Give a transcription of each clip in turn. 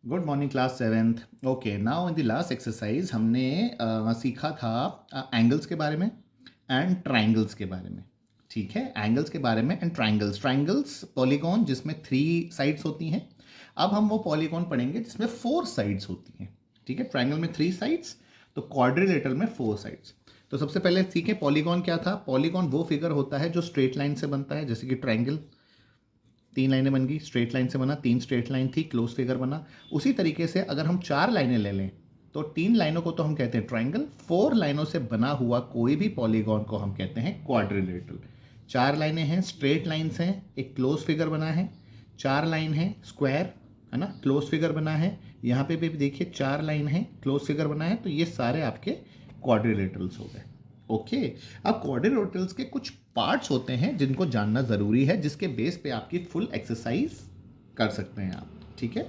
Good morning class seventh. Okay, now in the last exercise हमने सीखा था angles के बारे में एंड ट्राइंगल्स के बारे में। ठीक है, एंगल्स के बारे में एंड ट्राइंगल्स पॉलीगॉन जिसमें 3 साइड्स होती हैं। अब हम वो पॉलीगॉन पढ़ेंगे जिसमें 4 साइड्स होती हैं। ठीक है, ट्राइंगल में 3 साइड्स, तो क्वाड्रिलेटरल में 4 साइड्स। तो सबसे पहले सीखें पॉलीगॉन क्या था। पॉलीगॉन वो फिगर होता है जो स्ट्रेट लाइन से बनता है, जैसे कि ट्राइंगल 3 लाइनें बन गई, स्ट्रेट लाइन से बना, 3 स्ट्रेट लाइन थी, क्लोज फिगर बना। उसी तरीके से अगर हम 4 लाइनें ले लें तो 3 लाइनों को तो हम कहते हैं ट्राइंगल, 4 लाइनों से बना हुआ कोई भी पॉलीगॉन को हम कहते हैं क्वाड्रिलेटरल। 4 लाइनें हैं, स्ट्रेट लाइन्स हैं, एक क्लोज फिगर बना है, 4 लाइन है स्क्वायर, है ना, क्लोज फिगर बना है। यहाँ पे भी देखिए 4 लाइन है, क्लोज फिगर बना है, तो ये सारे आपके क्वाड्रिलेटरल्स हो गए। ओके, अब क्वाड्रिलेटरल्स के कुछ पार्ट्स होते हैं जिनको जानना ज़रूरी है, जिसके बेस पे आपकी फुल एक्सरसाइज कर सकते हैं आप। ठीक है,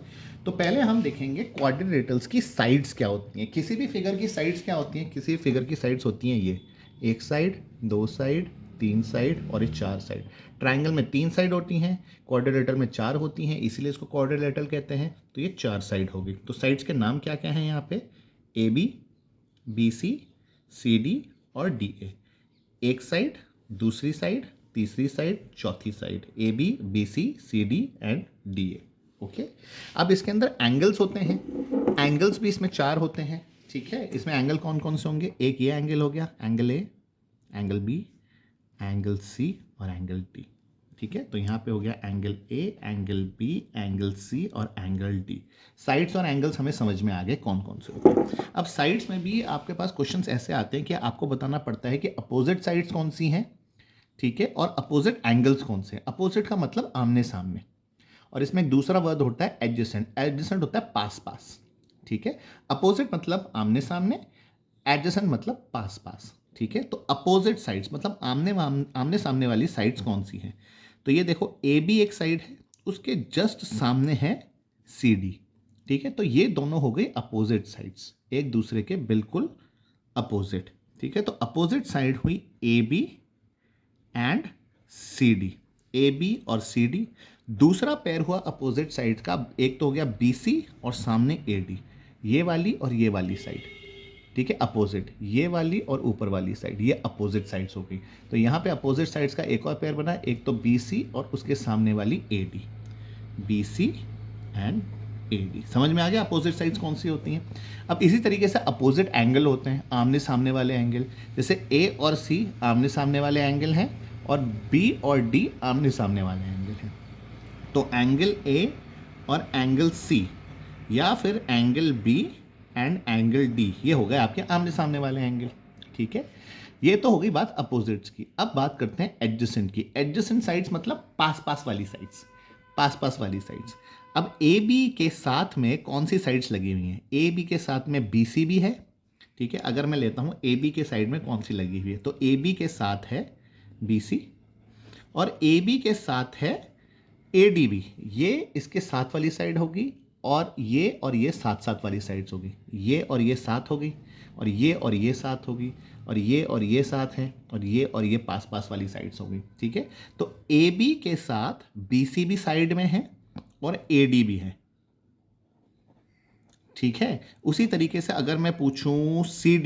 तो पहले हम देखेंगे क्वाड्रिलेटरल्स की साइड्स क्या होती हैं। किसी भी फिगर की साइड्स क्या होती हैं, किसी फिगर की साइड्स होती हैं ये एक साइड, 2 साइड, 3 साइड और ये 4 साइड। ट्राइंगल में 3 साइड होती हैं, क्वाड्रिलेटरल में 4 होती हैं, इसीलिए इसको क्वाड्रिलेटरल कहते हैं। तो ये 4 साइड होगी। तो साइड्स के नाम क्या क्या हैं यहाँ पे, A B C, C D और डी ए। एक साइड, दूसरी साइड, तीसरी साइड, चौथी side, A B C C D and D A. Okay, अब इसके अंदर एंगल्स होते हैं। एंगल्स भी इसमें 4 होते हैं। ठीक है, इसमें एंगल कौन कौन से होंगे, एक ये एंगल हो गया, angle A, angle B, angle C और एंगल डी। ठीक है, तो यहाँ पे हो गया angle A, angle B, angle C और एंगल डी। साइड्स और एंगल्स हमें समझ में आ गए कौन कौन से होते हैं। अब साइड्स में भी आपके पास क्वेश्चंस ऐसे आते हैं कि आपको बताना पड़ता है कि अपोजिट साइड्स कौन सी हैं, ठीक है, और अपोजिट एंगल्स कौन से हैं। अपोजिट का मतलब आमने सामने, और इसमें एक दूसरा वर्ड होता है एडजेसेंट। एडजेसेंट होता है पास पास। ठीक है, अपोजिट मतलब आमने सामने, एडजेसेंट मतलब पास पास। ठीक है, तो अपोजिट साइड्स मतलब आमने सामने वाली साइड्स कौन सी हैं। तो ये देखो, ए बी एक साइड है, उसके जस्ट सामने है सी डी। ठीक है, तो ये दोनों हो गई अपोजिट साइड्स, एक दूसरे के बिल्कुल अपोजिट। ठीक है, तो अपोजिट साइड हुई A B and C D, A B और सी डी। दूसरा पेयर हुआ अपोजिट साइड का, एक तो हो गया बी सी और सामने ए डी, ये वाली और ये वाली साइड। ठीक है, अपोजिट, ये वाली और ऊपर वाली साइड, ये अपोजिट साइड्स हो गई। तो यहाँ पे अपोजिट साइड्स का एक और पेयर बना है, एक तो बी सी और उसके सामने वाली A D, B C and A D. समझ में आ गया अपोजिट साइड्स कौन सी होती हैं। अब इसी तरीके से अपोजिट एंगल होते हैं, आमने सामने वाले एंगल। जैसे ए और सी आमने सामने वाले एंगल हैं, और बी और डी आमने सामने वाले एंगल हैं। तो एंगल ए और एंगल सी, या फिर angle B and angle D, ये हो गए आपके आमने सामने वाले एंगल। ठीक है, ये तो हो गई बात अपोजिट्स की। अब बात करते हैं एडजेसेंट की। एडजेसेंट साइड्स मतलब पास पास वाली साइड्स, पास पास वाली साइड्स। अब ए बी के साथ में कौन सी साइड्स लगी हुई हैं, ए बी के साथ में बी सी भी है। ठीक है, अगर मैं लेता हूँ ए बी के साइड में कौन सी लगी हुई है, तो ए बी के साथ है बी सी, और ए बी के साथ है ए डी बी। ये इसके साथ वाली साइड होगी, और ये साथ साथ वाली साइड्स होगी, ये और ये साथ हो गई, और ये साथ होगी, और ये साथ है, और ये पास पास वाली साइड्स हो गई। ठीक है, तो ए बी के साथ बी सी भी साइड में है और ए डी भी है। ठीक है, उसी तरीके से अगर मैं पूछूं सी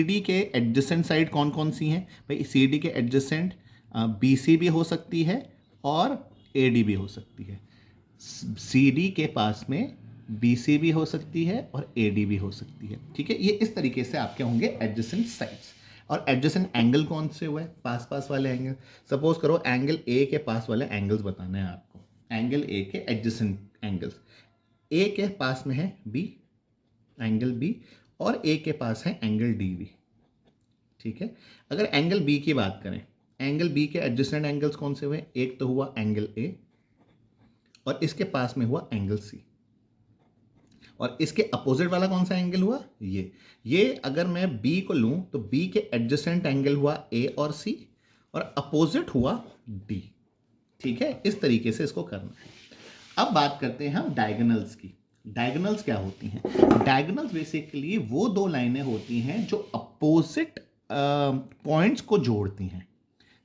डी के एडजेसेंट साइड कौन कौन सी हैं, भाई सी डी के एडजेसेंट बी सी भी हो सकती है और ए डी भी हो सकती है। सी डी के पास में बी सी भी हो सकती है और ए डी भी हो सकती है। ठीक है, ये इस तरीके से आपके होंगे एडजेसेंट साइड्स। और एडजेसेंट एंगल कौन से हुए, पास पास वाले एंगल। सपोज करो एंगल ए के पास वाले एंगल्स बताने हैं आपको, एंगल ए के एडजेसेंट एंगल्स। ए के पास में है बी, एंगल बी, और ए के पास है एंगल डी बी। ठीक है, अगर एंगल बी की बात करें, एंगल बी के एडजेसेंट एंगल्स कौन से हुए, एक तो हुआ एंगल ए, और इसके पास में हुआ एंगल सी, और इसके अपोजिट वाला कौन सा एंगल हुआ, ये अगर मैं बी को लूं तो बी के एडजेसेंट एंगल हुआ ए और सी, और अपोजिट हुआ डी। ठीक है, इस तरीके से इसको करना है। अब बात करते हैं हम डायगोनल्स की। डायगोनल्स क्या होती हैं, डायगोनल्स बेसिकली वो दो लाइनें होती हैं जो अपोजिट पॉइंट्स को जोड़ती हैं।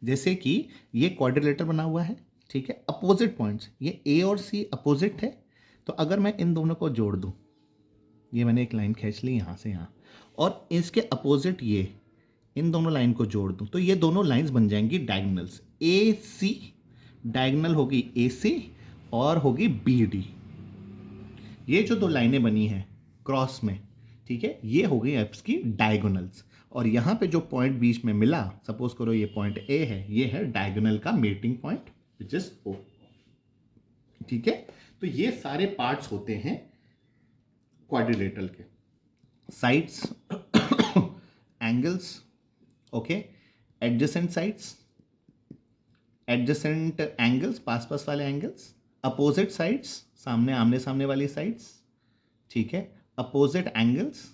जैसे कि ये क्वाड्रिलेटर बना हुआ है, ठीक है, अपोजिट पॉइंट्स, ये ए और सी अपोजिट है, तो अगर मैं इन दोनों को जोड़ दूं, ये मैंने एक लाइन खींच ली यहाँ से यहाँ, और इसके अपोजिट ये इन दोनों लाइन को जोड़ दूं, तो ये दोनों लाइंस बन जाएंगी डायगोनल्स। ए सी डायगोनल होगी ए सी और होगी बी डी। ये जो दो लाइनें बनी हैं क्रॉस में, ठीक है, ये हो गई आपकी डायगोनल्स। और यहाँ पे जो पॉइंट बीच में मिला, सपोज करो ये पॉइंट ए है, ये है डायगोनल का मीटिंग पॉइंट विच इज ओ। ठीक है, तो ये सारे पार्ट्स होते हैं क्वाड्रिलेटरल के। Sides, angles, okay, adjacent sides, adjacent angles, पास पास वाले एंगल्स, अपोजिट साइड्स, सामने आमने सामने वाली साइड्स, ठीक है, अपोजिट एंगल्स,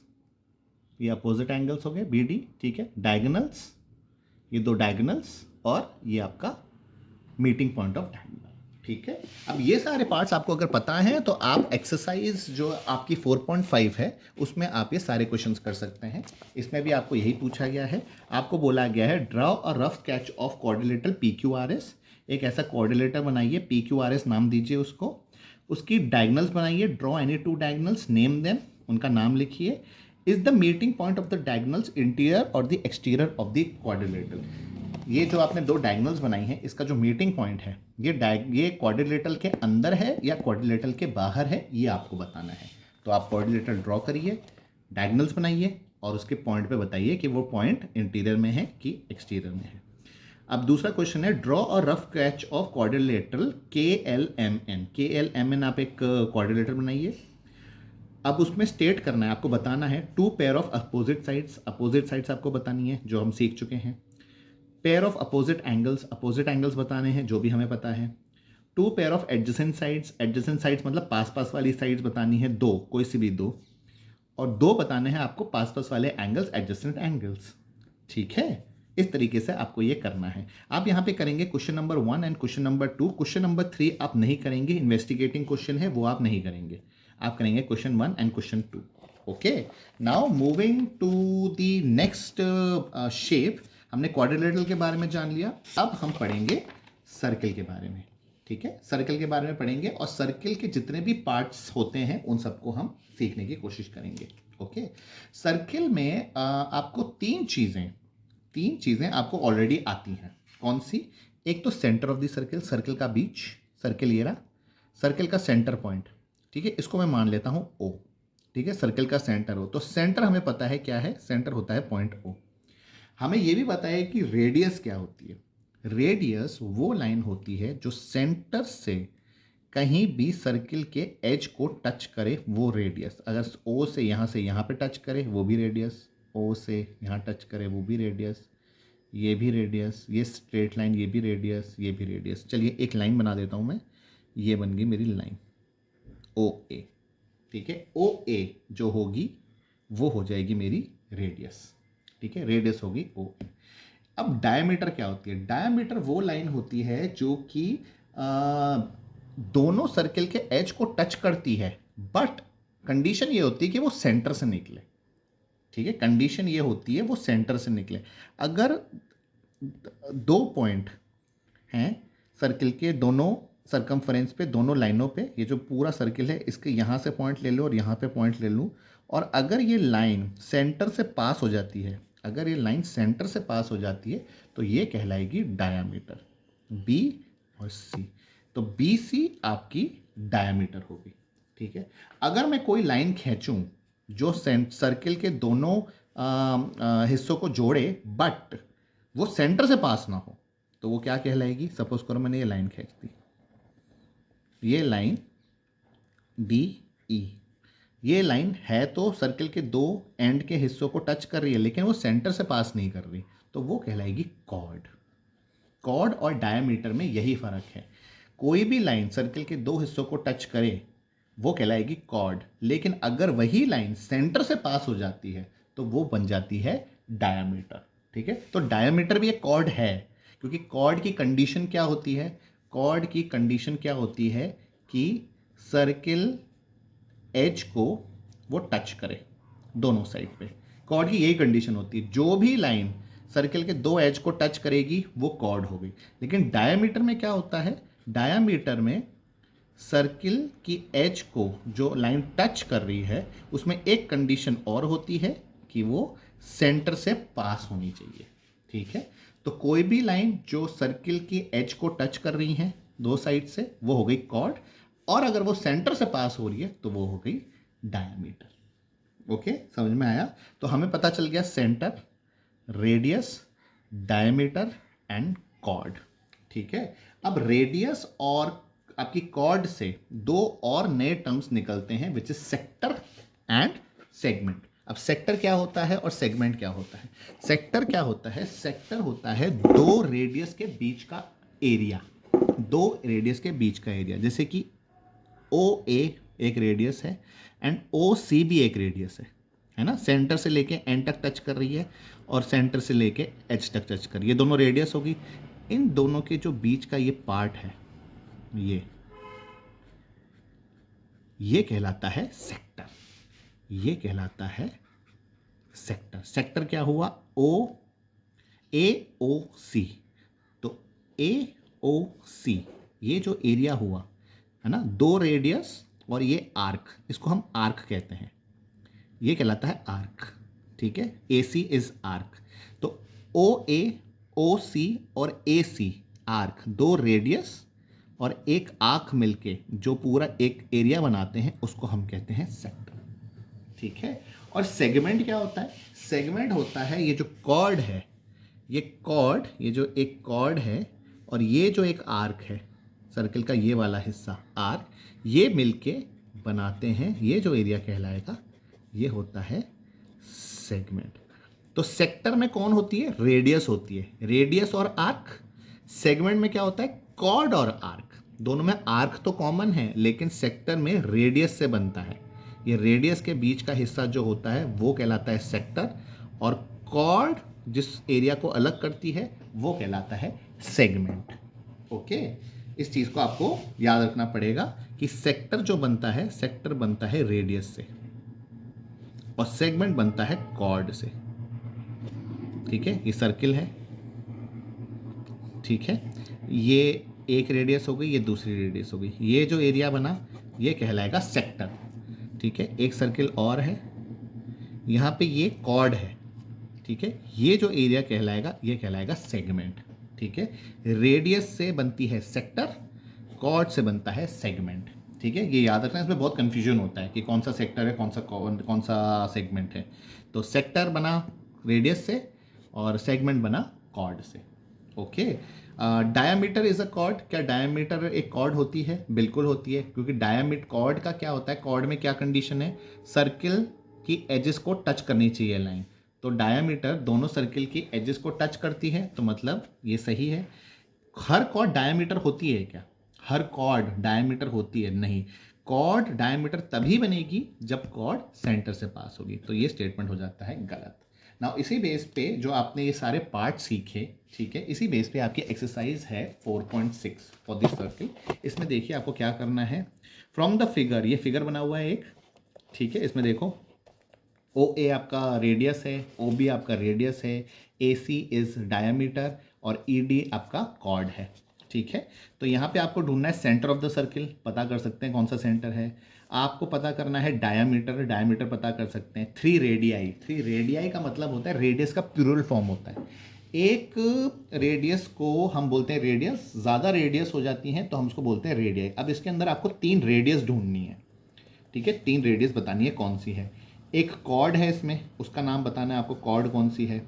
ये अपोजिट एंगल्स हो गए बी डी, ठीक है, डायगोनल्स, ये दो डायगोनल्स, और ये आपका मीटिंग पॉइंट ऑफ डायगोनल। ठीक है, अब ये सारे पार्ट्स आपको अगर पता हैं तो आप एक्सरसाइज जो आपकी 4.5 है उसमें आप ये सारे क्वेश्चंस कर सकते हैं। इसमें भी आपको यही पूछा गया है, आपको बोला गया है draw a rough sketch of quadrilateral P Q R S. एक ऐसा क्वाड्रिलेटर बनाइए, पी क्यू आर एस नाम दीजिए उसको, उसकी डायगोनल्स बनाइए, draw any two diagonals, name them, उनका नाम लिखिए। Is the meeting point of the diagonals interior और the exterior of the quadrilateral. ये जो आपने दो डायगोनल्स बनाई हैं, इसका जो मीटिंग पॉइंट है ये क्वाड्रिलेटरल के अंदर है या क्वाड्रिलेटरल के बाहर है, ये आपको बताना है। तो आप क्वाड्रिलेटरल ड्रॉ करिए, डायगोनल्स बनाइए और उसके पॉइंट पे बताइए कि वो पॉइंट इंटीरियर में है कि एक्सटीरियर में है। अब दूसरा क्वेश्चन है draw a rough sketch of quadrilateral KLMN। KLMN आप एक क्वाड्रिलेटर बनाइए। अब उसमें स्टेट करना है, आपको बताना है two pair of opposite sides, opposite sides आपको बतानी है जो हम सीख चुके हैं। Pair of opposite angles, opposite angles बताने हैं जो भी हमें पता है। Two pair of adjacent sides, adjacent sides मतलब पास पास वाली साइड्स बतानी है दो, कोई सी भी दो, और दो बताने हैं आपको पास पास वाले एंगल्स, एडजेसेंट एंगल्स। ठीक है, इस तरीके से आपको ये करना है। आप यहाँ पे करेंगे question number 1 and question number 2। Question number 3 आप नहीं करेंगे, इन्वेस्टिगेटिंग क्वेश्चन है वो आप नहीं करेंगे, आप करेंगे question 1 and question 2। Okay, now moving to the next shape. हमने क्वाड्रिलेटरल के बारे में जान लिया, अब हम पढ़ेंगे सर्कल के बारे में। ठीक है, सर्कल के बारे में पढ़ेंगे और सर्कल के जितने भी पार्ट्स होते हैं उन सबको हम सीखने की कोशिश करेंगे। ओके, सर्कल में आपको तीन चीज़ें आपको ऑलरेडी आती हैं। कौन सी? एक तो centre of the circle, circle का बीच, सर्कल ये रहा, सर्कल का सेंटर पॉइंट, ठीक है, इसको मैं मान लेता हूँ O। ठीक है, सर्कल का सेंटर हो, तो सेंटर हमें पता है क्या है, सेंटर होता है पॉइंट O। हमें ये भी पता है कि रेडियस क्या होती है। रेडियस वो लाइन होती है जो सेंटर से कहीं भी सर्किल के एज को टच करे, वो रेडियस। अगर O से यहाँ पे टच करे वो भी रेडियस, O से यहाँ टच करे वो भी रेडियस, ये भी रेडियस, ये स्ट्रेट लाइन ये भी रेडियस, ये भी रेडियस। चलिए एक लाइन बना देता हूँ मैं, ये बन गई मेरी लाइन OA। ठीक है, OA जो होगी वो हो जाएगी मेरी रेडियस। ठीक है, रेडियस होगी OA। अब डायमीटर क्या होती है? डायमीटर वो लाइन होती है जो कि दोनों सर्कल के एज को टच करती है, बट कंडीशन ये होती है कि वो सेंटर से निकले। ठीक है, कंडीशन ये होती है वो सेंटर से निकले। अगर दो पॉइंट हैं सर्कल के दोनों सरकमफ्रेंस पे, दोनों लाइनों पे, ये जो पूरा सर्कल है इसके यहाँ से पॉइंट ले लो और यहाँ पे पॉइंट ले लूँ, और अगर ये लाइन सेंटर से पास हो जाती है, अगर ये लाइन सेंटर से पास हो जाती है तो ये कहलाएगी डायामीटर, B और C। तो BC आपकी डायामीटर होगी। ठीक है, अगर मैं कोई लाइन खींचूं जो सर्कल के दोनों हिस्सों को जोड़े बट वो सेंटर से पास ना हो, तो वो क्या कहलाएगी? सपोज करो मैंने ये लाइन खींच दी, ये लाइन DE, ये लाइन है तो सर्कल के दो एंड के हिस्सों को टच कर रही है लेकिन वो सेंटर से पास नहीं कर रही, तो वो कहलाएगी कॉर्ड। कॉर्ड और डायमीटर में यही फर्क है। कोई भी लाइन सर्कल के दो हिस्सों को टच करे वो कहलाएगी कॉर्ड, लेकिन अगर वही लाइन सेंटर से पास हो जाती है तो वो बन जाती है डायमीटर। ठीक है, तो डायमीटर भी एक कॉर्ड है, क्योंकि कॉर्ड की कंडीशन क्या होती है? कॉर्ड की कंडीशन क्या होती है कि सर्कल एज को वो टच करे दोनों साइड पे। कॉर्ड की यही कंडीशन होती है, जो भी लाइन सर्कल के दो एज को टच करेगी वो कॉर्ड हो गई। लेकिन डायमीटर में क्या होता है? डायमीटर में सर्किल की एज को जो लाइन टच कर रही है उसमें एक कंडीशन और होती है कि वो सेंटर से पास होनी चाहिए। ठीक है, तो कोई भी लाइन जो सर्किल की एज को टच कर रही है दो साइड से, वो हो गई कॉर्ड, और अगर वो सेंटर से पास हो रही है तो वो हो गई डायमीटर। ओके, समझ में आया? तो हमें पता चल गया centre, radius, diameter and chord. ठीक है, अब रेडियस और आपकी कॉर्ड से दो और नए टर्म्स निकलते हैं, which is sector and segment. अब सेक्टर क्या होता है और सेगमेंट क्या होता है? सेक्टर क्या होता है? सेक्टर होता है दो रेडियस के बीच का एरिया, दो रेडियस के बीच का एरिया। जैसे कि ओ ए एक रेडियस है एंड ओ सी भी एक रेडियस है ना? सेंटर से लेके एंड तक टच कर रही है और सेंटर से लेके एच तक टच कर रही है, दोनों रेडियस होगी। इन दोनों के जो बीच का ये पार्ट है, ये कहलाता है सेक्टर। ये कहलाता है सेक्टर। सेक्टर क्या हुआ? ओ ए ओ सी। तो ए ओ सी ये जो एरिया हुआ है ना, दो रेडियस और ये आर्क, इसको हम आर्क कहते हैं, ये कहलाता है आर्क। ठीक है, ए सी इज आर्क। तो ओ ए, ओ सी और ए सी आर्क, दो रेडियस और एक आर्क मिलके जो पूरा एक एरिया बनाते हैं उसको हम कहते हैं सेक्टर। ठीक है, और सेगमेंट क्या होता है? सेगमेंट होता है ये जो कॉर्ड है, ये कॉर्ड, ये जो एक कॉर्ड है और ये जो एक आर्क है, सर्कल का ये वाला हिस्सा आर्क, ये मिलके बनाते हैं ये जो एरिया कहलाएगा, ये होता है सेगमेंट। तो सेक्टर में कौन होती है? रेडियस होती है, रेडियस और आर्क। सेगमेंट में क्या होता है? कॉर्ड और आर्क। दोनों में आर्क तो कॉमन है, लेकिन सेक्टर में रेडियस से बनता है। ये रेडियस के बीच का हिस्सा जो होता है वो कहलाता है सेक्टर, और कॉर्ड जिस एरिया को अलग करती है वो कहलाता है सेगमेंट। ओके, इस चीज़ को आपको याद रखना पड़ेगा कि सेक्टर जो बनता है, सेक्टर बनता है रेडियस से और सेगमेंट बनता है कॉर्ड से। ठीक है, ये सर्किल है। ठीक है, ये एक रेडियस हो गई, ये दूसरी रेडियस हो गई, ये जो एरिया बना ये कहलाएगा सेक्टर। ठीक है, एक सर्किल और है, यहाँ पे ये कॉर्ड है। ठीक है, ये जो एरिया कहलाएगा ये कहलाएगा सेगमेंट। ठीक है, रेडियस से बनती है सेक्टर, कॉर्ड से बनता है सेगमेंट। ठीक है, ये याद रखना, इसमें बहुत कंफ्यूजन होता है कि कौन सा सेक्टर है, कौन सा सेगमेंट है। तो सेक्टर बना रेडियस से और सेगमेंट बना कॉर्ड से। Okay, diameter is a cord. क्या डायामीटर एक कॉर्ड होती है? बिल्कुल होती है, क्योंकि डायामीटर कॉर्ड का क्या होता है? कॉर्ड में क्या कंडीशन है? सर्किल की एजेस को टच करनी चाहिए लाइन। तो डायामीटर दोनों सर्किल की एजेस को टच करती है, तो मतलब ये सही है। हर कॉर्ड डायामीटर होती है क्या? हर कॉर्ड डायामीटर होती है? नहीं, कॉर्ड डायामीटर तभी बनेगी जब कॉर्ड सेंटर से पास होगी, तो ये स्टेटमेंट हो जाता है गलत। नाउ इसी बेस पे जो आपने ये सारे पार्ट सीखे, ठीक है, इसी बेस पे आपकी एक्सरसाइज है 4.6 फॉर दिस सर्किल। इसमें देखिए आपको क्या करना है। फ्रॉम द फिगर, ये फिगर बना हुआ है एक, ठीक है, इसमें देखो ओ ए आपका रेडियस है, ओ बी आपका रेडियस है, ए सी इज डायामीटर और ई डी आपका कॉर्ड है। ठीक है, तो यहाँ पे आपको ढूंढना है सेंटर ऑफ द सर्किल, पता कर सकते हैं कौन सा सेंटर है। आपको पता करना है डायामीटर, डायामीटर पता कर सकते हैं। थ्री रेडियाई, थ्री रेडियाई का मतलब होता है रेडियस का प्लूरल फॉर्म होता है। एक रेडियस को हम बोलते हैं रेडियस, ज़्यादा रेडियस हो जाती हैं तो हम उसको बोलते हैं रेडियाई। अब इसके अंदर आपको तीन रेडियस ढूंढनी है। ठीक है, तीन रेडियस बतानी है कौन सी है। एक कॉर्ड है इसमें, उसका नाम बताना है आपको, कॉर्ड कौन सी है।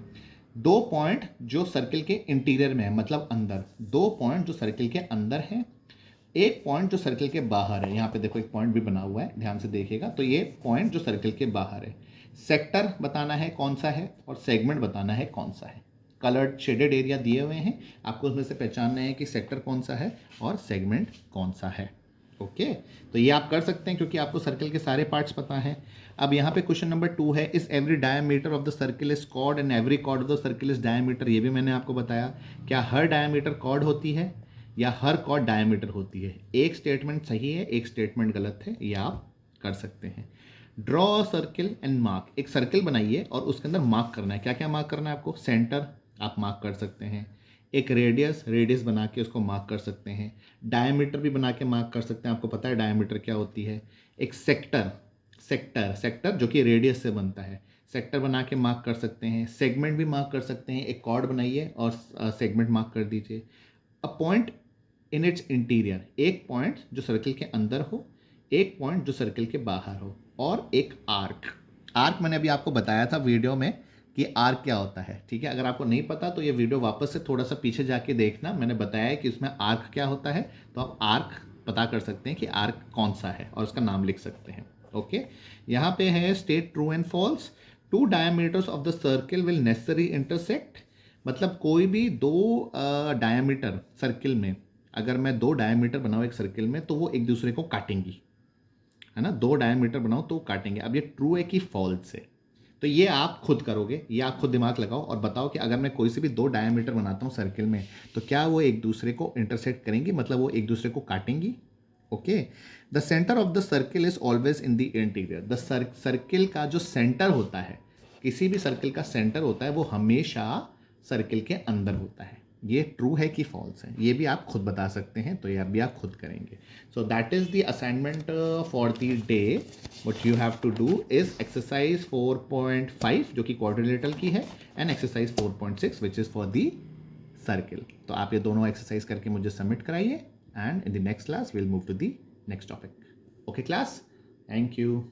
दो पॉइंट जो सर्किल के इंटीरियर में है, मतलब अंदर, दो पॉइंट जो सर्किल के अंदर है, एक पॉइंट जो सर्किल के बाहर है। यहाँ पे देखो एक पॉइंट भी बना हुआ है, ध्यान से देखिएगा, तो ये पॉइंट जो सर्किल के बाहर है। सेक्टर बताना है कौन सा है और सेगमेंट बताना है कौन सा है। कलर्ड शेडेड एरिया दिए हुए हैं, आपको उसमें से पहचानना है कि सेक्टर कौन सा है और सेगमेंट कौन सा है। ओके, तो ये आप कर सकते हैं क्योंकि आपको सर्किल के सारे पार्ट्स पता हैं। अब यहाँ पे क्वेश्चन नंबर 2 है, इस every diameter of the circle is chord and every chord of the circle is diameter. ये भी मैंने आपको बताया, क्या हर डायमीटर कॉर्ड होती है या हर कॉर्ड डायमीटर होती है? एक स्टेटमेंट सही है, एक स्टेटमेंट गलत है, ये आप कर सकते हैं। ड्रॉ सर्किल एंड मार्क, एक सर्किल बनाइए और उसके अंदर मार्क करना है। क्या क्या मार्क करना है आपको? सेंटर आप मार्क कर सकते हैं, एक रेडियस, रेडियस बना के उसको मार्क कर सकते हैं, डायमीटर भी बना के मार्क कर सकते हैं, आपको पता है डायमीटर क्या होती है। एक सेक्टर, सेक्टर जो कि रेडियस से बनता है, सेक्टर बना के मार्क कर सकते हैं, सेगमेंट भी मार्क कर सकते हैं, एक कॉर्ड बनाइए और सेगमेंट मार्क कर दीजिए। A point in its interior, एक पॉइंट जो सर्किल के अंदर हो, एक पॉइंट जो सर्किल के बाहर हो, और एक आर्क। आर्क मैंने अभी आपको बताया था वीडियो में कि आर्क क्या होता है, ठीक है। अगर आपको नहीं पता तो ये वीडियो वापस से थोड़ा सा पीछे जाके देखना, मैंने बताया है कि उसमें आर्क क्या होता है, तो आप आर्क पता कर सकते हैं कि आर्क कौन सा है और उसका नाम लिख सकते हैं। ओके, यहाँ पे है state true and false. Two diameters of the circle will necessary intersect, मतलब कोई भी दो डायमीटर सर्किल में, अगर मैं दो डायमीटर बनाऊँ एक सर्किल में तो वो एक दूसरे को काटेंगी, है ना। दो डायमीटर बनाओ तो काटेंगे। अब ये ट्रू है कि फॉल्स है, तो ये आप खुद करोगे, ये आप खुद दिमाग लगाओ और बताओ कि अगर मैं कोई से भी दो डायमीटर बनाता हूँ सर्किल में तो क्या वो एक दूसरे को इंटरसेक्ट करेंगी, मतलब वो एक दूसरे को काटेंगी। Okay, the centre of the circle is always in the interior. The circle का जो सेंटर होता है, किसी भी सर्किल का सेंटर होता है वो हमेशा सर्किल के अंदर होता है। ये ट्रू है कि फॉल्स है, ये भी आप खुद बता सकते हैं, तो ये अभी आप खुद करेंगे। So that is the assignment for the day. What you have to do is exercise 4.5 जो कि क्वाड्रिलेटरल की है, and exercise 4.6 which is for the circle. तो आप ये दोनों एक्सरसाइज करके मुझे सबमिट कराइए, and in the next class will move to the next topic. Okay class, thank you.